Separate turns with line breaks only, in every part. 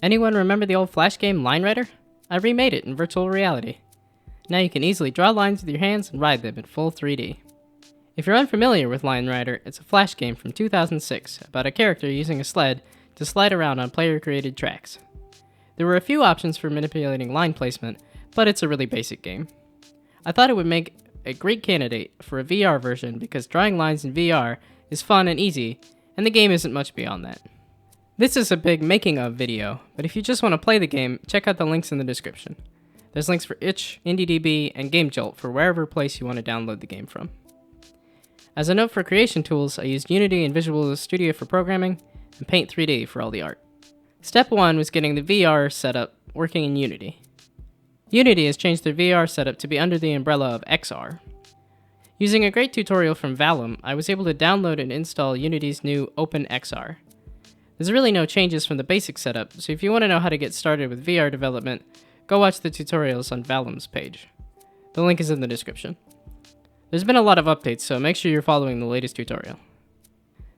Anyone remember the old Flash game Line Rider? I remade it in virtual reality. Now you can easily draw lines with your hands and ride them in full 3D. If you're unfamiliar with Line Rider, it's a Flash game from 2006 about a character using a sled to slide around on player-created tracks. There were a few options for manipulating line placement, but it's a really basic game. I thought it would make a great candidate for a VR version because drawing lines in VR is fun and easy, and the game isn't much beyond that. This is a big making of video, but if you just want to play the game, check out the links in the description. There's links for itch, IndieDB, and GameJolt for wherever place you want to download the game from. As a note for creation tools, I used Unity and Visual Studio for programming, and Paint 3D for all the art. Step 1 was getting the VR setup working in Unity. Unity has changed their VR setup to be under the umbrella of XR. Using a great tutorial from Valum, I was able to download and install Unity's new OpenXR. There's really no changes from the basic setup, so if you want to know how to get started with VR development, go watch the tutorials on Valum's page. The link is in the description. There's been a lot of updates, so make sure you're following the latest tutorial.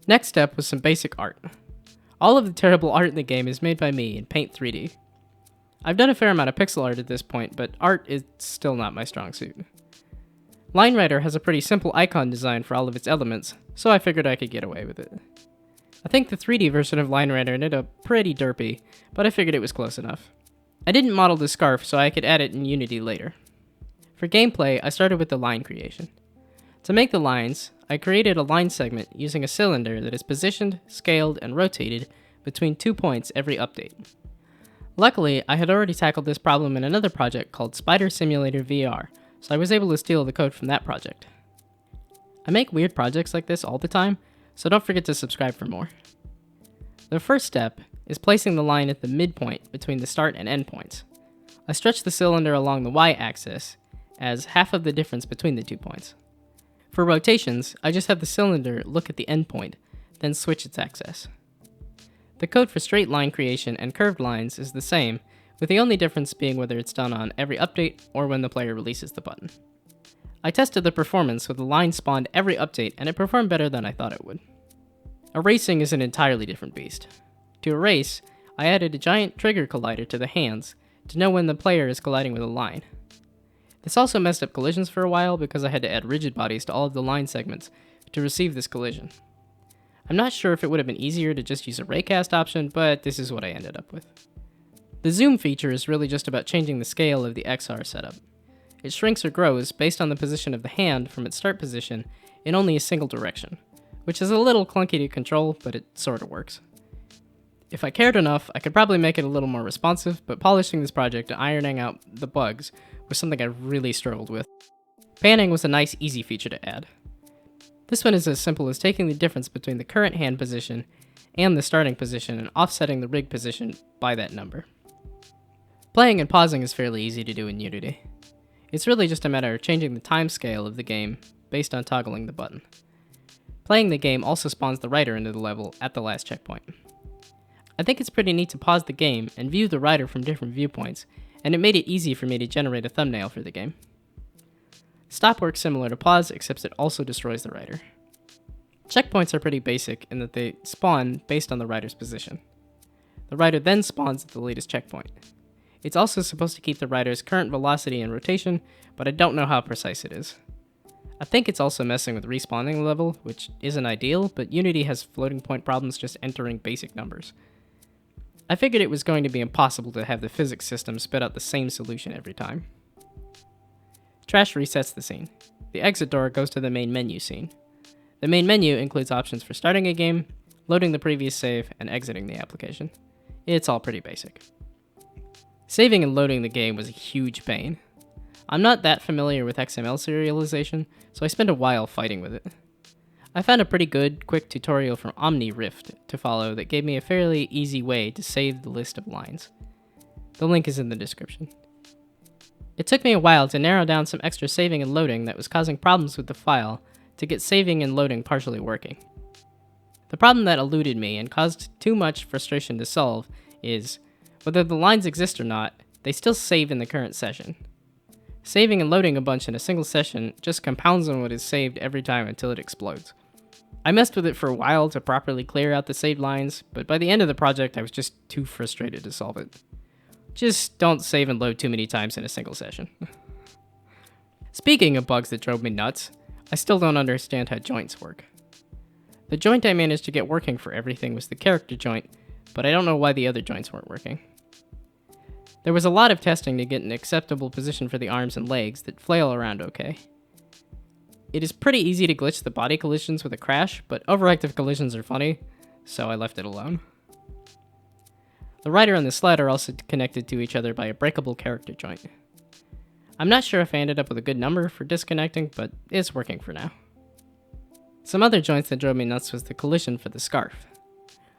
Next step was some basic art. All of the terrible art in the game is made by me in Paint 3D. I've done a fair amount of pixel art at this point, but art is still not my strong suit. Line Rider has a pretty simple icon design for all of its elements, so I figured I could get away with it. I think the 3D version of Line Rider ended up pretty derpy, but I figured it was close enough. I didn't model the scarf, so I could add it in Unity later. For gameplay, I started with the line creation. To make the lines, I created a line segment using a cylinder that is positioned, scaled, and rotated between 2 points every update. Luckily, I had already tackled this problem in another project called Spider Simulator VR, so I was able to steal the code from that project. I make weird projects like this all the time, so don't forget to subscribe for more. The first step is placing the line at the midpoint between the start and end points. I stretch the cylinder along the y-axis as half of the difference between the 2 points. For rotations, I just have the cylinder look at the end point, then switch its axis. The code for straight line creation and curved lines is the same, with the only difference being whether it's done on every update or when the player releases the button. I tested the performance with a line spawned every update and it performed better than I thought it would. Erasing is an entirely different beast. To erase, I added a giant trigger collider to the hands to know when the player is colliding with a line. This also messed up collisions for a while because I had to add rigid bodies to all of the line segments to receive this collision. I'm not sure if it would have been easier to just use a raycast option, but this is what I ended up with. The zoom feature is really just about changing the scale of the XR setup. It shrinks or grows based on the position of the hand from its start position in only a single direction, which is a little clunky to control, but it sorta works. If I cared enough, I could probably make it a little more responsive, but polishing this project and ironing out the bugs was something I really struggled with. Panning was a nice, easy feature to add. This one is as simple as taking the difference between the current hand position and the starting position and offsetting the rig position by that number. Playing and pausing is fairly easy to do in Unity. It's really just a matter of changing the time scale of the game based on toggling the button. Playing the game also spawns the rider into the level at the last checkpoint. I think it's pretty neat to pause the game and view the rider from different viewpoints, and it made it easy for me to generate a thumbnail for the game. Stop works similar to pause, except it also destroys the rider. Checkpoints are pretty basic in that they spawn based on the rider's position. The rider then spawns at the latest checkpoint. It's also supposed to keep the rider's current velocity and rotation, but I don't know how precise it is. I think it's also messing with respawning the level, which isn't ideal, but Unity has floating point problems just entering basic numbers. I figured it was going to be impossible to have the physics system spit out the same solution every time. Trash resets the scene. The exit door goes to the main menu scene. The main menu includes options for starting a game, loading the previous save, and exiting the application. It's all pretty basic. Saving and loading the game was a huge pain. I'm not that familiar with XML serialization, so I spent a while fighting with it. I found a pretty good, quick tutorial from OmniRift to follow that gave me a fairly easy way to save the list of lines. The link is in the description. It took me a while to narrow down some extra saving and loading that was causing problems with the file to get saving and loading partially working. The problem that eluded me and caused too much frustration to solve is, whether the lines exist or not, they still save in the current session. Saving and loading a bunch in a single session just compounds on what is saved every time until it explodes. I messed with it for a while to properly clear out the saved lines, but by the end of the project I was just too frustrated to solve it. Just don't save and load too many times in a single session. Speaking of bugs that drove me nuts, I still don't understand how joints work. The joint I managed to get working for everything was the character joint, but I don't know why the other joints weren't working. There was a lot of testing to get an acceptable position for the arms and legs that flail around okay. It is pretty easy to glitch the body collisions with a crash, but overactive collisions are funny, so I left it alone. The rider and the sled are also connected to each other by a breakable character joint. I'm not sure if I ended up with a good number for disconnecting, but it's working for now. Some other joints that drove me nuts was the collision for the scarf.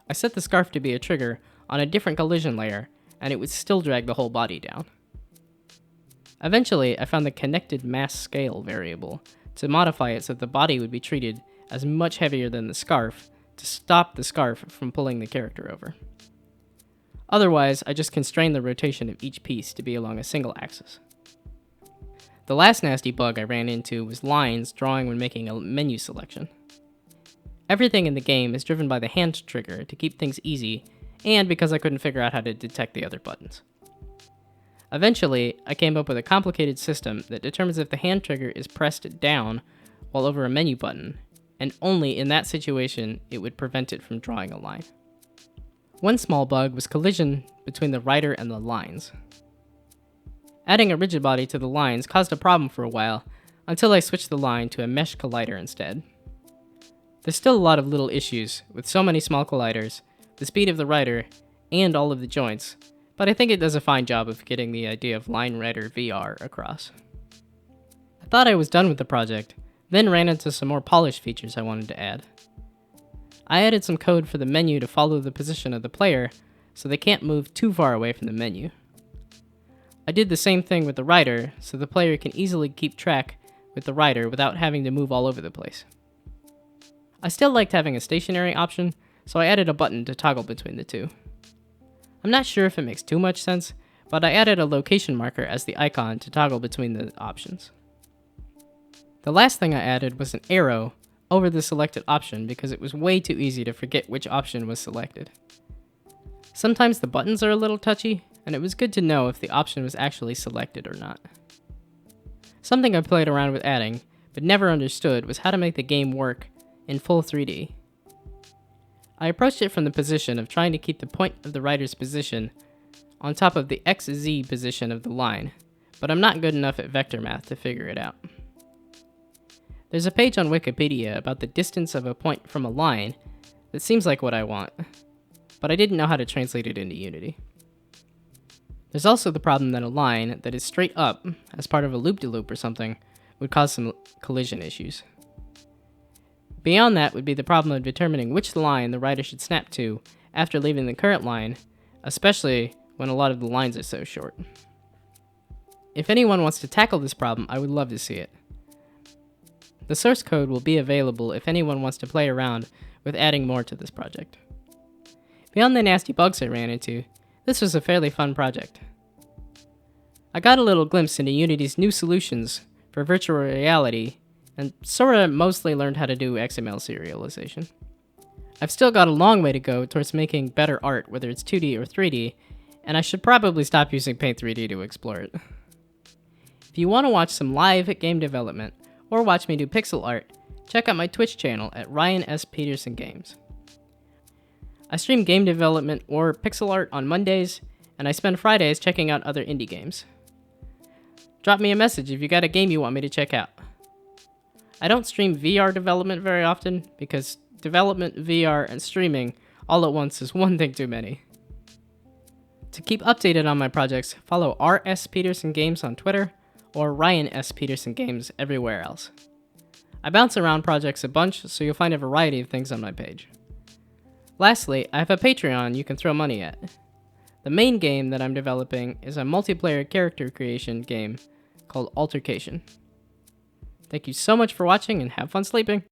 I set the scarf to be a trigger on a different collision layer, and it would still drag the whole body down. Eventually, I found the connected mass scale variable to modify it so that the body would be treated as much heavier than the scarf to stop the scarf from pulling the character over. Otherwise, I just constrained the rotation of each piece to be along a single axis. The last nasty bug I ran into was lines drawing when making a menu selection. Everything in the game is driven by the hand trigger to keep things easy, and because I couldn't figure out how to detect the other buttons. Eventually, I came up with a complicated system that determines if the hand trigger is pressed down while over a menu button, and only in that situation it would prevent it from drawing a line. One small bug was collision between the rider and the lines. Adding a rigid body to the lines caused a problem for a while, until I switched the line to a mesh collider instead. There's still a lot of little issues with so many small colliders, the speed of the rider, and all of the joints, but I think it does a fine job of getting the idea of Line Rider VR across. I thought I was done with the project, then ran into some more polished features I wanted to add. I added some code for the menu to follow the position of the player, so they can't move too far away from the menu. I did the same thing with the rider, so the player can easily keep track with the rider without having to move all over the place. I still liked having a stationary option, so I added a button to toggle between the two. I'm not sure if it makes too much sense, but I added a location marker as the icon to toggle between the options. The last thing I added was an arrow over the selected option because it was way too easy to forget which option was selected. Sometimes the buttons are a little touchy, and it was good to know if the option was actually selected or not. Something I played around with adding, but never understood, was how to make the game work in full 3D. I approached it from the position of trying to keep the point of the rider's position on top of the XZ position of the line, but I'm not good enough at vector math to figure it out. There's a page on Wikipedia about the distance of a point from a line that seems like what I want, but I didn't know how to translate it into Unity. There's also the problem that a line that is straight up, as part of a loop-de-loop or something, would cause some collision issues. Beyond that would be the problem of determining which line the rider should snap to after leaving the current line, especially when a lot of the lines are so short. If anyone wants to tackle this problem, I would love to see it. The source code will be available if anyone wants to play around with adding more to this project. Beyond the nasty bugs I ran into, this was a fairly fun project. I got a little glimpse into Unity's new solutions for virtual reality, and sorta mostly learned how to do XML serialization. I've still got a long way to go towards making better art, whether it's 2D or 3D, and I should probably stop using Paint 3D to explore it. If you want to watch some live game development, or watch me do pixel art, check out my Twitch channel at Ryan S. Peterson Games. I stream game development or pixel art on Mondays, and I spend Fridays checking out other indie games. Drop me a message if you got a game you want me to check out. I don't stream VR development very often, because development, VR, and streaming all at once is one thing too many. To keep updated on my projects, follow R.S. Peterson Games on Twitter, or Ryan S. Peterson Games everywhere else. I bounce around projects a bunch, so you'll find a variety of things on my page. Lastly, I have a Patreon you can throw money at. The main game that I'm developing is a multiplayer character creation game called Altercation. Thank you so much for watching and have fun sleeping!